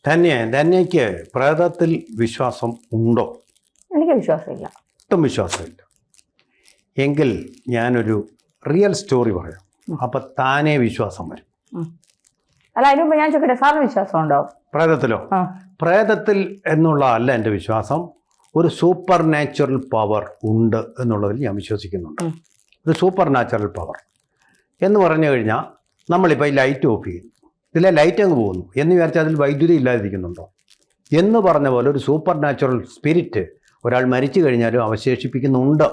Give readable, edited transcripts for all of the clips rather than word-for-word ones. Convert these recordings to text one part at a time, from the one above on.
ധന്യയ്ക്ക് പ്രേതത്തിൽ വിശ്വാസം ഉണ്ടോ? എനിക്ക് വിശ്വാസമില്ല. ഒട്ടും വിശ്വാസമില്ല. എങ്കിൽ ഞാനൊരു റിയൽ സ്റ്റോറി പറയാം. അപ്പം താനേ വിശ്വാസം വരും. അല്ല, അതിന് മുമ്പ് ഞാൻ ചോദിക്കട്ടെ, സാറിന് വിശ്വാസം ഉണ്ടോ പ്രേതത്തിലോ? പ്രേതത്തിൽ എന്നുള്ള അല്ല എൻ്റെ വിശ്വാസം. ഒരു സൂപ്പർ നാച്ചുറൽ പവർ ഉണ്ട് എന്നുള്ളതിൽ ഞാൻ വിശ്വസിക്കുന്നുണ്ട്. ഒരു സൂപ്പർ നാച്ചുറൽ പവർ എന്ന് പറഞ്ഞു കഴിഞ്ഞാൽ നമ്മളിപ്പോൾ ഈ ലൈറ്റ് ഓഫ് ചെയ്യും, ഇതിലെ ലൈറ്റ് അങ്ങ് പോകുന്നു എന്ന് വിചാരിച്ചാൽ അതിൽ വൈദ്യുതി ഇല്ലാതിരിക്കുന്നുണ്ടോ എന്ന് പറഞ്ഞ പോലെ ഒരു സൂപ്പർ നാച്ചുറൽ സ്പിരിറ്റ് ഒരാൾ മരിച്ചു കഴിഞ്ഞാലും അവശേഷിപ്പിക്കുന്നുണ്ട്.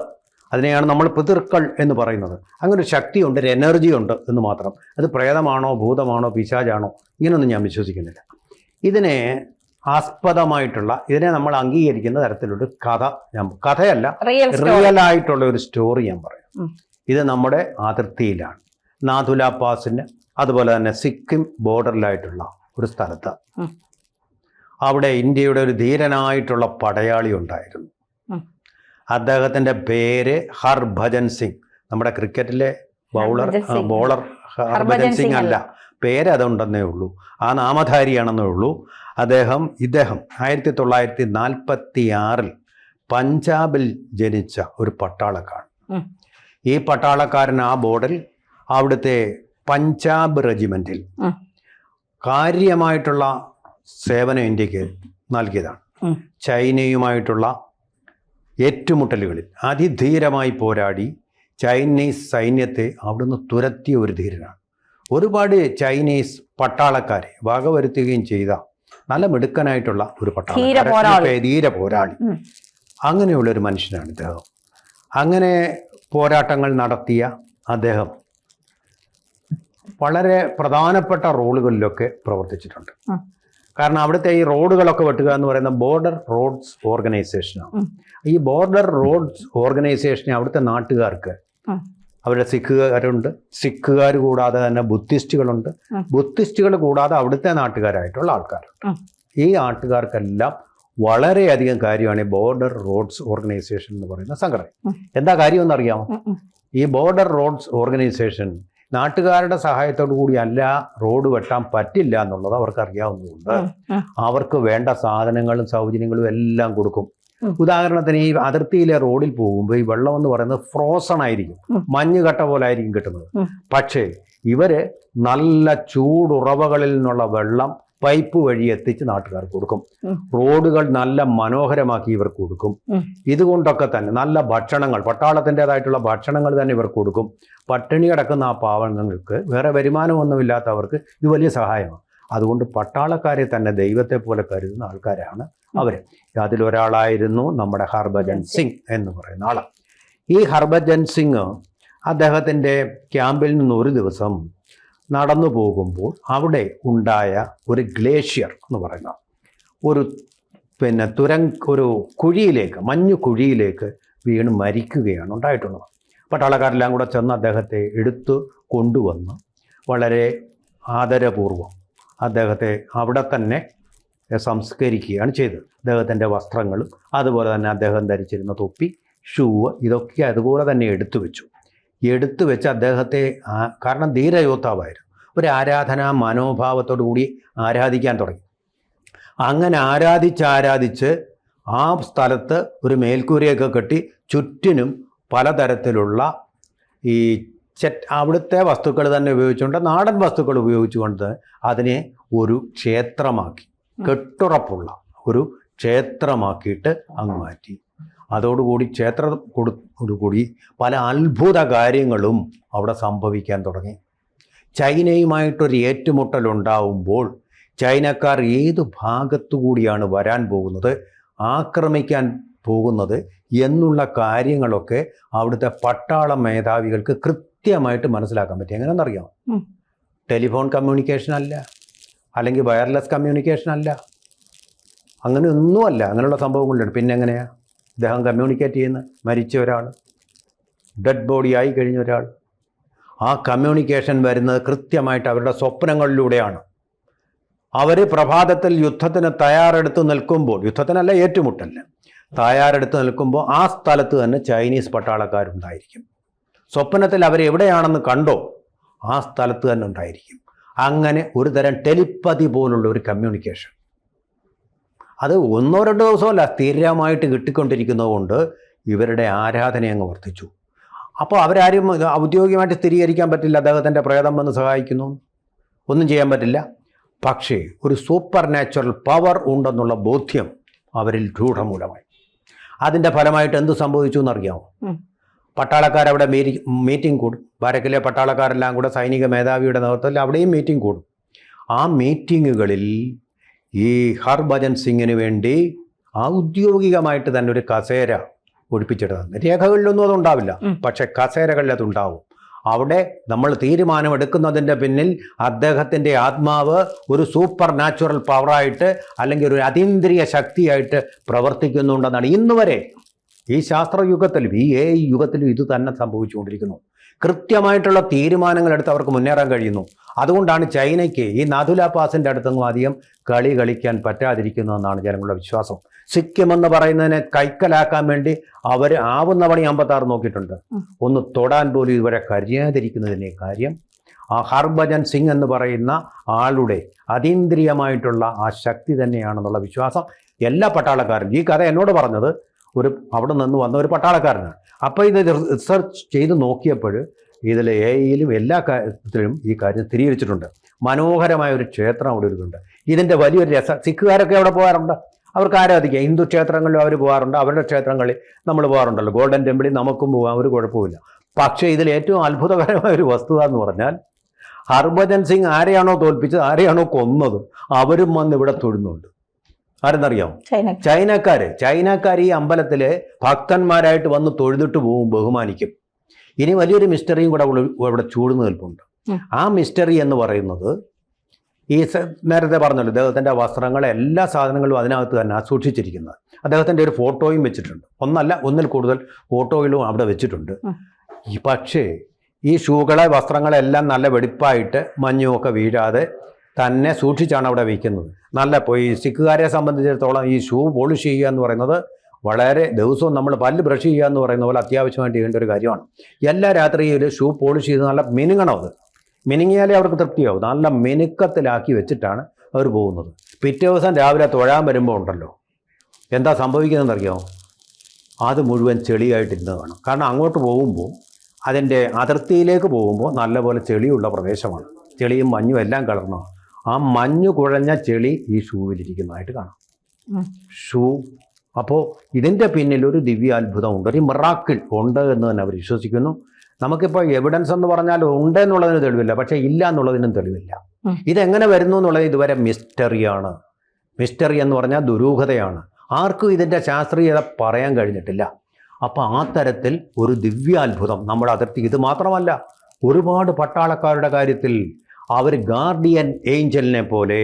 അതിനെയാണ് നമ്മൾ പിതൃക്കൾ എന്ന് പറയുന്നത്. അങ്ങനെ ഒരു ശക്തിയുണ്ട്, ഒരു എനർജി ഉണ്ട് എന്ന് മാത്രം. അത് പ്രേതമാണോ ഭൂതമാണോ പിശാചാണോ ഇങ്ങനെയൊന്നും ഞാൻ വിശ്വസിക്കുന്നില്ല. ഇതിനെ ആസ്പദമായിട്ടുള്ള, ഇതിനെ നമ്മൾ അംഗീകരിക്കുന്ന തരത്തിലൊരു കഥ, കഥയല്ല, റിയൽ ആയിട്ടുള്ള ഒരു സ്റ്റോറി ഞാൻ പറയാം. ഇത് നമ്മുടെ അതിർത്തിയിലാണ്, നാഥുല പാസിന് അതുപോലെ തന്നെ സിക്കിം ബോർഡറിലായിട്ടുള്ള ഒരു സ്ഥലത്ത്. അവിടെ ഇന്ത്യയുടെ ഒരു ധീരനായിട്ടുള്ള പടയാളി ഉണ്ടായിരുന്നു. അദ്ദേഹത്തിൻ്റെ പേര് ഹർഭജൻ സിംഗ്. നമ്മുടെ ക്രിക്കറ്റിലെ ബോളർ ഹർഭജൻ സിംഗ് അല്ല, പേര് അതുണ്ടെന്നേ ഉള്ളൂ, ആ നാമധാരിയാണെന്നേ ഉള്ളൂ. ഇദ്ദേഹം 1946 പഞ്ചാബിൽ ജനിച്ച ഒരു പട്ടാളക്കാരൻ. ഈ പട്ടാളക്കാരൻ ആ ബോർഡിൽ അവിടുത്തെ പഞ്ചാബ് റെജിമെൻറ്റിൽ കാര്യമായിട്ടുള്ള സേവനം ഇന്ത്യക്ക് നൽകിയതാണ്. ചൈനയുമായിട്ടുള്ള ഏറ്റുമുട്ടലുകളിൽ അതിധീരമായി പോരാടി ചൈനീസ് സൈന്യത്തെ അവിടുന്ന് തുരത്തിയ ഒരു ധീരനാണ്. ഒരുപാട് ചൈനീസ് പട്ടാളക്കാരെ വകവരുത്തുകയും ചെയ്ത നല്ല മിടുക്കനായിട്ടുള്ള ഒരു പട്ടാളക്കാരൻ, ധീര പോരാളി. അങ്ങനെയുള്ള ഒരു മനുഷ്യനാണ് ഇദ്ദേഹം. അങ്ങനെ പോരാട്ടങ്ങൾ നടത്തിയ അദ്ദേഹം വളരെ പ്രധാനപ്പെട്ട റോളുകളിലൊക്കെ പ്രവർത്തിച്ചിട്ടുണ്ട്. കാരണം അവിടുത്തെ ഈ റോഡുകളൊക്കെ വെട്ടുക എന്ന് പറയുന്ന ബോർഡർ റോഡ്സ് ഓർഗനൈസേഷനാണ്. ഈ ബോർഡർ റോഡ്സ് ഓർഗനൈസേഷനെ അവിടുത്തെ നാട്ടുകാർക്ക്, അവരുടെ സിഖുകാർ കൂടാതെ തന്നെ ബുദ്ധിസ്റ്റുകളുണ്ട്, ബുദ്ധിസ്റ്റുകൾ കൂടാതെ അവിടുത്തെ നാട്ടുകാരായിട്ടുള്ള ആൾക്കാരുണ്ട്. ഈ നാട്ടുകാർക്കെല്ലാം വളരെയധികം കാര്യമാണ് ഈ ബോർഡർ റോഡ്സ് ഓർഗനൈസേഷൻ എന്ന് പറയുന്ന സംഘടന. എന്താ കാര്യമെന്ന് അറിയാമോ? ഈ ബോർഡർ റോഡ്സ് ഓർഗനൈസേഷൻ നാട്ടുകാരുടെ സഹായത്തോടു കൂടി അല്ല റോഡ് വെട്ടാൻ പറ്റില്ല എന്നുള്ളത് അവർക്ക് അറിയാവുന്നതുകൊണ്ട് അവർക്ക് വേണ്ട സാധനങ്ങളും സൗകര്യങ്ങളും എല്ലാം കൊടുക്കും. ഉദാഹരണത്തിന് ഈ അതിർത്തിയിലെ റോഡിൽ പോകുമ്പോൾ ഈ വെള്ളം എന്ന് പറയുന്നത് ഫ്രോസൺ ആയിരിക്കും, മഞ്ഞുകട്ട പോലെ ആയിരിക്കും കിട്ടുന്നത്. പക്ഷേ ഇവര് നല്ല ചൂടുറവകളിൽ നിന്നുള്ള വെള്ളം പൈപ്പ് വഴി എത്തിച്ച് നാട്ടുകാർക്ക് കൊടുക്കും. റോഡുകൾ നല്ല മനോഹരമാക്കി ഇവർക്ക് കൊടുക്കും. ഇതുകൊണ്ടൊക്കെ തന്നെ നല്ല ഭക്ഷണങ്ങൾ, പട്ടാളത്തിൻ്റെതായിട്ടുള്ള ഭക്ഷണങ്ങൾ തന്നെ ഇവർക്ക് കൊടുക്കും. പട്ടിണി കിടക്കുന്ന ആ പാവങ്ങൾക്ക്, വേറെ വരുമാനമൊന്നുമില്ലാത്തവർക്ക് ഇത് വലിയ സഹായമാണ്. അതുകൊണ്ട് പട്ടാളക്കാരെ തന്നെ ദൈവത്തെ പോലെ കരുതുന്ന ആൾക്കാരാണ് അവർ. അതിലൊരാളായിരുന്നു നമ്മുടെ ഹർഭജൻ സിംഗ് എന്ന് പറയുന്ന ആൾ. ഈ ഹർഭജൻ സിംഗ് അദ്ദേഹത്തിൻ്റെ ക്യാമ്പിൽ നിന്ന് ഒരു ദിവസം നടന്നു പോകുമ്പോൾ അവിടെ ഉണ്ടായ ഒരു ഗ്ലേഷ്യർ എന്ന് പറയുന്ന ഒരു ഒരു കുഴിയിലേക്ക്, മഞ്ഞു കുഴിയിലേക്ക് വീണ് മരിക്കുകയാണ് ഉണ്ടായിട്ടുള്ളത്. പട്ടാളക്കാരെല്ലാം കൂടെ ചെന്ന് അദ്ദേഹത്തെ എടുത്തു കൊണ്ടുവന്ന് വളരെ ആദരപൂർവ്വം അദ്ദേഹത്തെ അവിടെ തന്നെ സംസ്കരിക്കുകയാണ് ചെയ്തത്. അദ്ദേഹത്തിൻ്റെ വസ്ത്രങ്ങളും അതുപോലെ തന്നെ അദ്ദേഹം ധരിച്ചിരുന്ന തൊപ്പി, ഷൂവ് ഇതൊക്കെ അതുപോലെ തന്നെ എടുത്തു വെച്ച് അദ്ദേഹത്തെ, കാരണം ധീരയോദ്ധാവായിരുന്നു, ഒരു ആരാധനാ മനോഭാവത്തോടു കൂടി ആരാധിക്കാൻ തുടങ്ങി. അങ്ങനെ ആരാധിച്ച് ആ സ്ഥലത്ത് ഒരു മേൽക്കൂരയൊക്കെ കെട്ടി ചുറ്റിനും പലതരത്തിലുള്ള ഈ അവിടുത്തെ വസ്തുക്കൾ തന്നെ ഉപയോഗിച്ചുകൊണ്ട്, നാടൻ വസ്തുക്കൾ ഉപയോഗിച്ചുകൊണ്ട് അതിനെ ഒരു ക്ഷേത്രമാക്കി, കെട്ടുറപ്പുള്ള ഒരു ക്ഷേത്രമാക്കിയിട്ട് അങ്ങ് മാറ്റി. അതോടുകൂടി ക്ഷേത്രത്തോടുകൂടി പല അത്ഭുത കാര്യങ്ങളും അവിടെ സംഭവിക്കാൻ തുടങ്ങി. ചൈനയുമായിട്ടൊരു ഏറ്റുമുട്ടലുണ്ടാവുമ്പോൾ ചൈനക്കാർ ഏത് ഭാഗത്തു കൂടിയാണ് വരാൻ പോകുന്നത്, ആക്രമിക്കാൻ പോകുന്നത് എന്നുള്ള കാര്യങ്ങളൊക്കെ അവിടുത്തെ പട്ടാള മേധാവികൾക്ക് കൃത്യമായിട്ട് മനസ്സിലാക്കാൻ പറ്റി. എങ്ങനെയെന്നറിയാം? ടെലിഫോൺ കമ്മ്യൂണിക്കേഷൻ അല്ല, അല്ലെങ്കിൽ വയർലെസ് കമ്മ്യൂണിക്കേഷൻ അല്ല, അങ്ങനെയൊന്നുമല്ല. അങ്ങനെയുള്ള സംഭവങ്ങളുണ്ട്. പിന്നെ എങ്ങനെയാണ് ഇദ്ദേഹം കമ്മ്യൂണിക്കേറ്റ് ചെയ്യുന്നത്? മരിച്ച ഒരാൾ, ഡെഡ് ബോഡി ആയി കഴിഞ്ഞ ഒരാൾ, ആ കമ്മ്യൂണിക്കേഷൻ വരുന്നത് കൃത്യമായിട്ട് അവരുടെ സ്വപ്നങ്ങളിലൂടെയാണ്. അവർ പ്രഭാതത്തിൽ യുദ്ധത്തിന് തയ്യാറെടുത്ത് നിൽക്കുമ്പോൾ, യുദ്ധത്തിനല്ല ഏറ്റുമുട്ടലിന് തയ്യാറെടുത്ത് നിൽക്കുമ്പോൾ ആ സ്ഥലത്ത് തന്നെ ചൈനീസ് പട്ടാളക്കാരുണ്ടായിരിക്കും. സ്വപ്നത്തിൽ അവരെവിടെയാണെന്ന് കണ്ടോ ആ സ്ഥലത്ത് തന്നെ ഉണ്ടായിരിക്കും. അങ്ങനെ ഒരു തരം ടെലിപ്പതി പോലുള്ള ഒരു കമ്മ്യൂണിക്കേഷൻ അത് 1-2 ദിവസമല്ല, സ്ഥിരമായിട്ട് കിട്ടിക്കൊണ്ടിരിക്കുന്നത് കൊണ്ട് ഇവരുടെ ആരാധന അങ്ങ് വർദ്ധിച്ചു. അപ്പോൾ അവരാരും ഔദ്യോഗികമായിട്ട് സ്ഥിരീകരിക്കാൻ പറ്റില്ല അദ്ദേഹത്തിൻ്റെ പ്രേതം വന്ന് സഹായിക്കുന്നു, ഒന്നും ചെയ്യാൻ പറ്റില്ല. പക്ഷേ ഒരു സൂപ്പർ നാച്ചുറൽ പവർ ഉണ്ടെന്നുള്ള ബോധ്യം അവരിൽ രൂഢമൂലമായി. അതിൻ്റെ ഫലമായിട്ട് എന്ത് സംഭവിച്ചു എന്നറിയാമോ? പട്ടാളക്കാരവിടെ മീറ്റിംഗ് കൂടും. ബാരക്കിലെ പട്ടാളക്കാരെല്ലാം കൂടെ സൈനിക മേധാവിയുടെ നേതൃത്വത്തിൽ അവിടെയും മീറ്റിംഗ് കൂടും. ആ മീറ്റിങ്ങുകളിൽ ഈ ഹർഭജൻ സിംഗിന് വേണ്ടി ഔദ്യോഗികമായിട്ട് തന്നെ ഒരു കസേര ഒഴിപ്പിച്ചിടുന്നത്. രേഖകളിലൊന്നും അതുണ്ടാവില്ല, പക്ഷെ കസേരകളിൽ അതുണ്ടാവും. അവിടെ നമ്മൾ തീരുമാനമെടുക്കുന്നതിൻ്റെ പിന്നിൽ അദ്ദേഹത്തിൻ്റെ ആത്മാവ് ഒരു സൂപ്പർ നാച്ചുറൽ പവറായിട്ട് അല്ലെങ്കിൽ ഒരു അതീന്ദ്രിയ ശക്തിയായിട്ട് പ്രവർത്തിക്കുന്നുണ്ടെന്നാണ് ഇന്ന് വരെ ഈ ശാസ്ത്രയുഗത്തിലും ഈ AI യുഗത്തിലും ഇത് തന്നെ സംഭവിച്ചുകൊണ്ടിരിക്കുന്നു. കൃത്യമായിട്ടുള്ള തീരുമാനങ്ങൾ എടുത്ത് അവർക്ക് മുന്നേറാൻ കഴിയുന്നു. അതുകൊണ്ടാണ് ചൈനയ്ക്ക് ഈ നാഥുല പാസിൻ്റെ അടുത്തൊന്നും അധികം കളി കളിക്കാൻ പറ്റാതിരിക്കുന്നതെന്നാണ് ജനങ്ങളുടെ വിശ്വാസം. സിക്കിം എന്ന് പറയുന്നതിനെ കൈക്കലാക്കാൻ വേണ്ടി അവർ ആവുന്ന പണി 56 നോക്കിയിട്ടുണ്ട്. ഒന്ന് തൊടാൻ പോലും ഇതുവരെ കഴിയാതിരിക്കുന്നതിൻ്റെ കാര്യം ആ ഹർഭജൻ സിംഗ് എന്ന് പറയുന്ന ആളുടെ അതീന്ദ്രിയമായിട്ടുള്ള ആ ശക്തി തന്നെയാണെന്നുള്ള വിശ്വാസം എല്ലാ പട്ടാളക്കാരും. ഈ കഥ എന്നോട് പറഞ്ഞത് അവിടെ നിന്ന് വന്ന ഒരു പട്ടാളക്കാരനാണ്. അപ്പോൾ ഇത് റിസർച്ച് ചെയ്ത് നോക്കിയപ്പോൾ ഇതിൽ AIയിലും എല്ലാ കാര്യത്തിലും ഈ കാര്യം സ്ഥിരീകരിച്ചിട്ടുണ്ട്. മനോഹരമായ ഒരു ക്ഷേത്രം അവിടെ ഒരുക്കുന്നുണ്ട്. ഇതിൻ്റെ വലിയൊരു സിഖുകാരൊക്കെ അവിടെ പോകാറുണ്ട്, അവർക്ക് ആരാധിക്കുക. ഹിന്ദു ക്ഷേത്രങ്ങളിലും അവർ പോകാറുണ്ട്, അവരുടെ ക്ഷേത്രങ്ങളിൽ നമ്മൾ പോകാറുണ്ടല്ലോ. ഗോൾഡൻ ടെമ്പിളിൽ നമുക്കും പോകാം, ഒരു കുഴപ്പമില്ല. പക്ഷേ ഇതിൽ ഏറ്റവും അത്ഭുതകരമായ ഒരു വസ്തുത എന്ന് പറഞ്ഞാൽ ഹർഭജൻ സിംഗ് ആരെയാണോ തോൽപ്പിച്ചത്, ആരെയാണോ കൊന്നതും അവരും വന്ന് ഇവിടെ തൊഴുന്നുണ്ട്. ആരെന്നറിയാമോ? ചൈനക്കാർ ഈ അമ്പലത്തിൽ ഭക്തന്മാരായിട്ട് വന്ന് തൊഴുതിട്ട് പോകും, ബഹുമാനിക്കും. ഇനി വലിയൊരു മിസ്റ്ററിയും കൂടെ ഇവിടെ ചൂടുന്നു നിൽപ്പുണ്ട്. ആ മിസ്റ്ററി എന്ന് പറയുന്നത് ഈ നേരത്തെ പറഞ്ഞല്ലോ, അദ്ദേഹത്തിൻ്റെ വസ്ത്രങ്ങൾ, എല്ലാ സാധനങ്ങളും അതിനകത്ത് തന്നെ സൂക്ഷിച്ചിരിക്കുന്നത്. അദ്ദേഹത്തിൻ്റെ ഒരു ഫോട്ടോയും വെച്ചിട്ടുണ്ട്. ഒന്നിൽ കൂടുതൽ ഫോട്ടോയിലും അവിടെ വെച്ചിട്ടുണ്ട്. പക്ഷേ ഈ ഷൂകളെ, വസ്ത്രങ്ങളെല്ലാം നല്ല വെടിപ്പായിട്ട് മഞ്ഞുമൊക്കെ വീഴാതെ തന്നെ സൂക്ഷിച്ചാണ് അവിടെ വയ്ക്കുന്നത്. ഈ സിഖുകാരെ സംബന്ധിച്ചിടത്തോളം ഈ ഷൂ പോളിഷ് ചെയ്യുക എന്ന് പറയുന്നത് വളരെ ദിവസവും നമ്മൾ പല്ല് ബ്രഷ് ചെയ്യുക എന്ന് പറയുന്ന പോലെ അത്യാവശ്യമായിട്ട് ചെയ്യേണ്ട ഒരു കാര്യമാണ്. എല്ലാ രാത്രിയിൽ ഷൂ പോളിഷ് ചെയ്ത് നല്ല മിനുങ്ങണം. അത് മിനുങ്ങിയാലേ അവർക്ക് തൃപ്തിയാവും. നല്ല മിനുക്കത്തിലാക്കി വെച്ചിട്ടാണ് അവർ പോകുന്നത്. പിറ്റേ ദിവസം രാവിലെ തൊഴാൻ വരുമ്പോൾ ഉണ്ടല്ലോ, എന്താ സംഭവിക്കുന്നതെന്നറിയാമോ? അത് മുഴുവൻ ചെളിയായിട്ടിരുന്ന് കാണും. കാരണം അങ്ങോട്ട് പോകുമ്പോൾ അതിൻ്റെ അതിർത്തിയിലേക്ക് പോകുമ്പോൾ നല്ലപോലെ ചെളിയുള്ള പ്രദേശമാണ്. ചെളിയും മഞ്ഞും എല്ലാം കലർന്നു. ആ മഞ്ഞ് കുഴഞ്ഞ ചെളി ഈ ഷൂവിലിരിക്കുന്നതായിട്ട് കാണാം. ഷൂ അപ്പോൾ ഇതിൻ്റെ പിന്നിൽ ഒരു ദിവ്യാത്ഭുതമുണ്ട്, ഒരു മിറാക്കിൾ ഉണ്ട് എന്ന് തന്നെ അവർ വിശ്വസിക്കുന്നു. നമുക്കിപ്പോൾ എവിഡൻസ് എന്ന് പറഞ്ഞാൽ ഉണ്ട് എന്നുള്ളതിന് തെളിവില്ല, പക്ഷേ ഇല്ല എന്നുള്ളതിനും തെളിവില്ല. ഇതെങ്ങനെ വരുന്നു എന്നുള്ളത് ഇതുവരെ മിസ്റ്ററിയാണ്. മിസ്റ്ററി എന്ന് പറഞ്ഞാൽ ദുരൂഹതയാണ്. ആർക്കും ഇതിൻ്റെ ശാസ്ത്രീയത പറയാൻ കഴിഞ്ഞിട്ടില്ല. അപ്പോൾ ആ തരത്തിൽ ഒരു ദിവ്യാത്ഭുതം നമ്മുടെ അതിർത്തി. ഇത് മാത്രമല്ല, ഒരുപാട് പട്ടാളക്കാരുടെ കാര്യത്തിൽ അവർ ഗാർഡിയൻ ഏഞ്ചലിനെ പോലെ,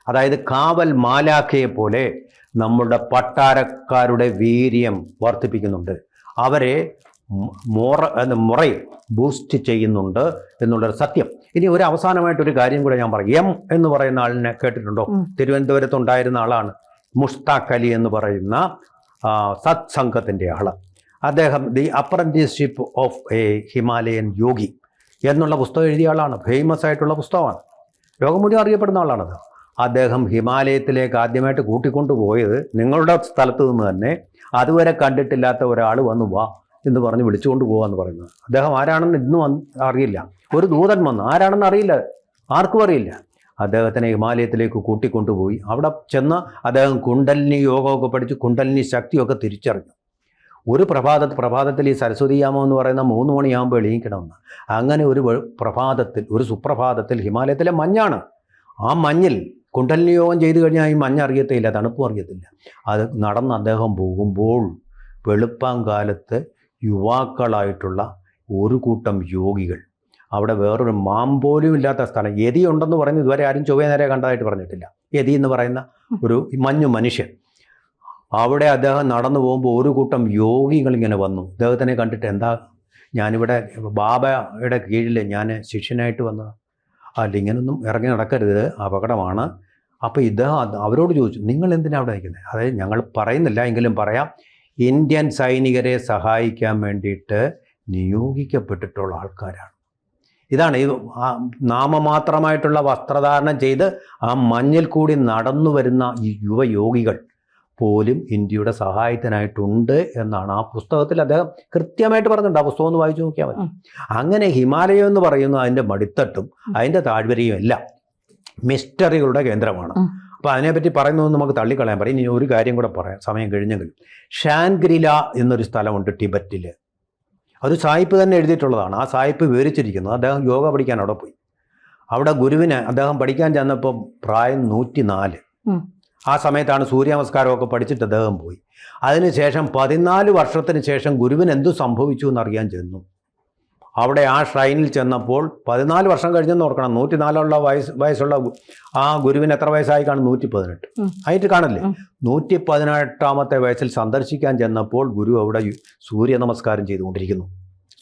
അതായത് കാവൽ മാലാഖയെ പോലെ നമ്മുടെ പട്ടാളക്കാരുടെ വീര്യം വർദ്ധിപ്പിക്കുന്നുണ്ട്. അവരെ മുറയിൽ ബൂസ്റ്റ് ചെയ്യുന്നുണ്ട് എന്നുള്ളൊരു സത്യം. ഇനി ഒരു അവസാനമായിട്ടൊരു കാര്യം കൂടെ ഞാൻ പറയും. എന്ന് പറയുന്ന ആളിനെ കേട്ടിട്ടുണ്ടോ? തിരുവനന്തപുരത്തുണ്ടായിരുന്ന ആളാണ് മുഷ്താഖ് അലി എന്ന് പറയുന്ന സത്സംഗത്തിൻ്റെ ആൾ. അദ്ദേഹം the apprenticeship of a Himalayan yogi എന്നുള്ള പുസ്തകം എഴുതിയ ആളാണ്. ഫേമസ് ആയിട്ടുള്ള പുസ്തകമാണ്, ലോകം മുഴുവൻ അറിയപ്പെടുന്ന ആളാണത്. അദ്ദേഹം ഹിമാലയത്തിലേക്ക് ആദ്യമായിട്ട് കൂട്ടിക്കൊണ്ടുപോയത് നിങ്ങളുടെ സ്ഥലത്ത് നിന്ന് തന്നെ അതുവരെ കണ്ടിട്ടില്ലാത്ത ഒരാൾ വന്നു വാ എന്ന് പറഞ്ഞ് വിളിച്ചുകൊണ്ട് പോകാമെന്ന് പറയുന്നത്. അദ്ദേഹം ആരാണെന്ന് ഇന്നും അറിയില്ല. ഒരു ദൂതൻ വന്നു, ആരാണെന്ന് അറിയില്ല, ആർക്കും അറിയില്ല. അദ്ദേഹത്തിനെ ഹിമാലയത്തിലേക്ക് കൂട്ടിക്കൊണ്ടുപോയി. അവിടെ ചെന്ന് അദ്ദേഹം കുണ്ടലിനി യോഗമൊക്കെ പഠിച്ച് കുണ്ടലിനി ശക്തിയൊക്കെ തിരിച്ചറിഞ്ഞു. ഒരു പ്രഭാതത്തിൽ ഈ സരസ്വതിയാമം എന്ന് പറയുന്ന 3 മണിയാകുമ്പോൾ എണീക്കണമെന്ന്. അങ്ങനെ ഒരു സുപ്രഭാതത്തിൽ ഹിമാലയത്തിലെ മഞ്ഞാണ്. ആ മഞ്ഞിൽ കുണ്ടലിനി യോഗം ചെയ്തു കഴിഞ്ഞാൽ ഈ മഞ്ഞ് അറിയത്തില്ല, തണുപ്പും അറിയത്തില്ല. അത് നടന്ന് അദ്ദേഹം പോകുമ്പോൾ വെളുപ്പാങ്കാലത്ത് യുവാക്കളായിട്ടുള്ള ഒരു കൂട്ടം യോഗികൾ, അവിടെ വേറൊരു മാമ്പോലും ഇല്ലാത്ത സ്ഥലം, യതി ഉണ്ടെന്ന് പറയുന്നത് ഇതുവരെ ആരും ചൊവ്വേ നേരെ കണ്ടതായിട്ട് പറഞ്ഞിട്ടില്ല. യതി എന്ന് പറയുന്ന ഒരു മഞ്ഞു മനുഷ്യൻ, അവിടെ അദ്ദേഹം നടന്നു പോകുമ്പോൾ ഒരു കൂട്ടം യോഗികൾ ഇങ്ങനെ വന്നു. അദ്ദേഹത്തിനെ കണ്ടിട്ട്, എന്താ ഞാനിവിടെ ബാബയുടെ കീഴിൽ ഞാൻ ശിഷ്യനായിട്ട് വന്നതാണ്, അല്ല ഇങ്ങനൊന്നും ഇറങ്ങി നടക്കരുത്, അപകടമാണ്. അപ്പോൾ ഇദ്ദേഹം അവരോട് ചോദിച്ചു, നിങ്ങൾ എന്തിനാണ് അവിടെ നിൽക്കുന്നത്? അതായത് ഞങ്ങൾ പറയുന്നില്ല എങ്കിലും പറയാം, ഇന്ത്യൻ സൈനികരെ സഹായിക്കാൻ വേണ്ടിയിട്ട് നിയോഗിക്കപ്പെട്ടിട്ടുള്ള ആൾക്കാരാണ്. ഇതാണ് ഈ നാമമാത്രമായിട്ടുള്ള വസ്ത്രധാരണം ചെയ്ത് ആ മഞ്ഞിൽ കൂടി നടന്നു വരുന്ന ഈ യുവയോഗികൾ പോലും ഇന്ത്യയുടെ സഹായത്തിനായിട്ടുണ്ട് എന്നാണ് ആ പുസ്തകത്തിൽ അദ്ദേഹം കൃത്യമായിട്ട് പറഞ്ഞിട്ടുണ്ട്. ആ പുസ്തകം ഒന്ന് വായിച്ചു നോക്കിയാൽ മതി. അങ്ങനെ ഹിമാലയം എന്ന് പറയുന്നത് അതിൻ്റെ മടിത്തട്ടും അതിൻ്റെ താഴ്വരയും എല്ലാം മിസ്റ്ററികളുടെ കേന്ദ്രമാണ്. അപ്പോൾ അതിനെപ്പറ്റി പറയുന്നതൊന്നും നമുക്ക് തള്ളിക്കളയാൻ പറയും. ഇനി ഒരു കാര്യം കൂടെ പറയാം, സമയം കഴിഞ്ഞെങ്കിലും. ഷാൻഗ്രില എന്നൊരു സ്ഥലമുണ്ട് ടിബറ്റിൽ. അത് സായിപ്പ് തന്നെ എഴുതിയിട്ടുള്ളതാണ്. ആ സായിപ്പ് വിവരിച്ചിരിക്കുന്നത് അദ്ദേഹം യോഗ പഠിക്കാൻ അവിടെ പോയി. അവിടെ ഗുരുവിന് അദ്ദേഹം പഠിക്കാൻ ചെന്നപ്പോൾ പ്രായം 104. ആ സമയത്താണ് സൂര്യമസ്കാരമൊക്കെ പഠിച്ചിട്ട് അദ്ദേഹം പോയി. അതിനുശേഷം 14 വർഷത്തിന് ശേഷം ഗുരുവിന് എന്തു സംഭവിച്ചു എന്നറിയാൻ ചെന്നു. അവിടെ ആ ഷ്രൈനിൽ ചെന്നപ്പോൾ 14 വർഷം കഴിഞ്ഞെന്ന് ഓർക്കണം. 104 വയസ്സുള്ള ആ ഗുരുവിന് എത്ര വയസ്സായി കാണും? 118 ആയിട്ട് കാണല്ലേ. 118ാമത്തെ വയസ്സിൽ സന്ദർശിക്കാൻ ചെന്നപ്പോൾ ഗുരു അവിടെ സൂര്യ നമസ്കാരം ചെയ്തുകൊണ്ടിരിക്കുന്നു.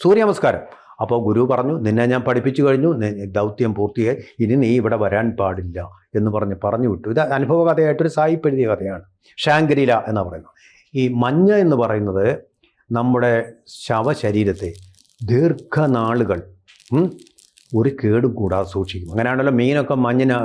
സൂര്യമസ്കാരം. അപ്പോൾ ഗുരു പറഞ്ഞു, നിന്നെ ഞാൻ പഠിപ്പിച്ചു കഴിഞ്ഞു, ദൗത്യം പൂർത്തിയായി, ഇനി നീ ഇവിടെ വരാൻ പാടില്ല എന്ന് പറഞ്ഞു വിട്ടു. ഇത് അനുഭവ കഥയായിട്ടൊരു സായിപ്പ് എഴുതിയ കഥയാണ്. ഷാൻഗ്രില എന്ന് പറയുന്നത്. ഈ മഞ്ഞ് എന്ന് പറയുന്നത് നമ്മുടെ ശവശരീരത്തെ ദീർഘനാളുകൾ ഒരു കേടും കൂടാതെ സൂക്ഷിക്കും. അങ്ങനെയാണല്ലോ മീനൊക്കെ മഞ്ഞിന്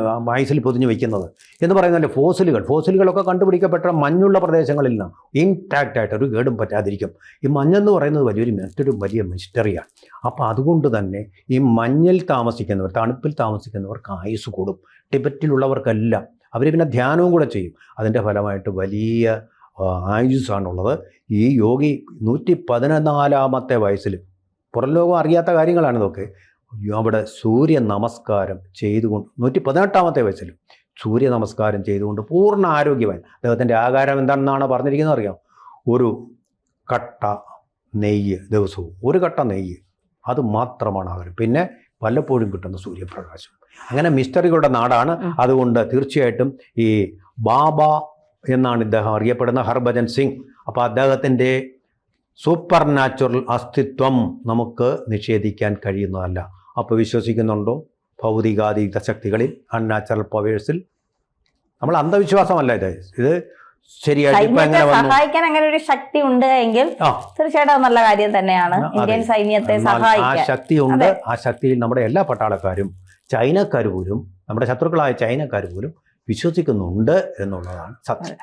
ഐസിൽ പൊതിഞ്ഞ് വയ്ക്കുന്നത് എന്ന് പറയുന്നതിൻ്റെ ഫോസിലുകളൊക്കെ കണ്ടുപിടിക്കപ്പെട്ട മഞ്ഞുള്ള പ്രദേശങ്ങളിൽ നിന്നാണ് ഇൻടാക്റ്റ് ആയിട്ട് ഒരു കേടും പറ്റാതിരിക്കും. ഈ മഞ്ഞെന്ന് പറയുന്നത് മറ്റൊരു വലിയ മിസ്റ്ററിയാണ്. അപ്പോൾ അതുകൊണ്ട് തന്നെ ഈ മഞ്ഞിൽ താമസിക്കുന്നവർ, തണുപ്പിൽ താമസിക്കുന്നവർക്ക് ആയുസ് കൂടും. ടിബറ്റിലുള്ളവർക്കെല്ലാം അവർ പിന്നെ ധ്യാനവും കൂടെ ചെയ്യും. അതിൻ്റെ ഫലമായിട്ട് വലിയ ആയുസ്സാണുള്ളത്. ഈ യോഗി 114ാമത്തെ വയസ്സിൽ, പുറം ലോകം അറിയാത്ത കാര്യങ്ങളാണ് ഇതൊക്കെ, അവിടെ സൂര്യ നമസ്കാരം ചെയ്തുകൊണ്ട് 118ാമത്തെ വയസ്സിൽ സൂര്യ നമസ്കാരം ചെയ്തുകൊണ്ട് പൂർണ്ണ ആരോഗ്യവാൻ. അദ്ദേഹത്തിൻ്റെ ആഹാരം എന്താണെന്നാണ് പറഞ്ഞിരിക്കുന്നത് അറിയാം? ഒരു കട്ട നെയ്യ് ദിവസവും, ഒരു കട്ട നെയ്യ്, അത് മാത്രമാണ് ആഹാരം. പിന്നെ വല്ലപ്പോഴും കിട്ടുന്ന സൂര്യപ്രകാശം. അങ്ങനെ മിസ്റ്ററികളുടെ നാടാണ്. അതുകൊണ്ട് തീർച്ചയായിട്ടും ഈ ബാബ എന്നാണ് ഇദ്ദേഹം അറിയപ്പെടുന്ന, ഹർഭജൻ സിംഗ്. അപ്പോൾ അദ്ദേഹത്തിൻ്റെ സൂപ്പർ നാച്ചുറൽ അസ്തിത്വം നമുക്ക് നിഷേധിക്കാൻ കഴിയുന്നതല്ല. അപ്പോൾ വിശ്വസിക്കുന്നുണ്ടോ ഭൗതികാതീത ശക്തികളിൽ, അൺനാച്ചുറൽ പവേഴ്സിൽ? നമ്മൾ അന്ധവിശ്വാസമല്ല ഇത് ശരിയായിട്ട് ഇപ്പൊ എങ്ങനെ വന്നു? സഹായിക്കാൻ അങ്ങനെ ഒരു ശക്തി ഉണ്ട് എങ്കിൽ തീർച്ചയായിട്ടും നല്ല കാര്യം തന്നെയാണ്. ഇന്ത്യൻ സൈന്യത്തെ സഹായിക്കാൻ ആ ശക്തി ഉണ്ട്. ആ ശക്തിയിൽ നമ്മുടെ എല്ലാ പട്ടാളക്കാരും, ചൈനക്കാർ പോലും, നമ്മുടെ ശത്രുക്കളായ ചൈനക്കാർ പോലും വിശ്വസിക്കുന്നുണ്ട് എന്നുള്ളതാണ് സത്യം.